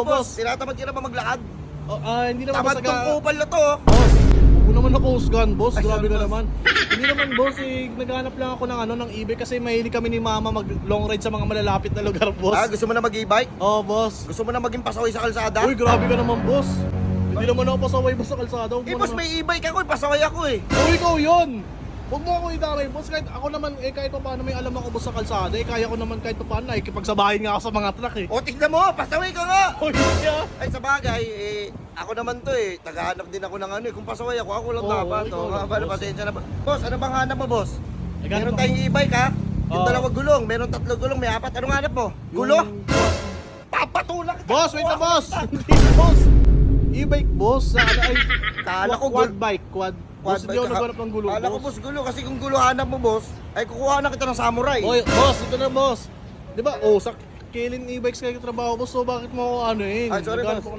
Boss, tinatamad ka na ba maglakad? hindi naman Tamad boss tong kupal na to. Boss, huwag naman ako husgan, boss. Ay, Grabe sorry, ka boss. naman. Hindi naman, boss. Naghanap lang ako ng eBay kasi mahilig kami ni mama mag long ride sa mga malalapit na lugar, boss. Gusto mo na mag-e-bike? Oo, boss. Gusto mo na maging pasaway sa kalsada? Uy, grabe ka naman, boss. Hindi naman ako pasaway, boss, sa kalsada. Huwag mo Boss, naman. may e-bike ako, pasaway ako eh. Uy, ikaw yun! Huwag mo ako idamay, boss. Kahit ako naman, kahit pa paano may alam ako, boss, sa kalsada, kaya ko naman kahit pa paano, nakikipagsabahin nga ako sa mga truck, eh. O, tignan mo, pasaway ka nga! Uy, yeah. Ay, sa bagay, ako naman to eh. Tagahanap din ako ng ano eh. Kung pasaway ako lang Oo, dapat. ikaw Oh, lang, nga ba, boss. pasensya na ba? Boss, ano bang hanap mo, boss? Naghanap Meron ako. tayong e-bike ha? Yung Oo. 2 gulong, meron 3 gulong, may 4. Anong hanap mo? Gulo? Yung- Papatulak kita! Boss, wait na, boss! Hindi, boss! E-bike, boss. Sa ano ay... Kala ko quad gul- bike, quad. Boss, hindi ako naghanap ng gulo, Kala ko, boss, gulo. Kasi kung gulo hanap mo, boss, ay kukuha na kita ng samurai. Oy, boss, ito na, boss. Di ba? Oh, sa Kilin e-bikes kayo trabaho, boss. So, bakit mo ako ano eh? Ay, sorry, Naghanap boss. ako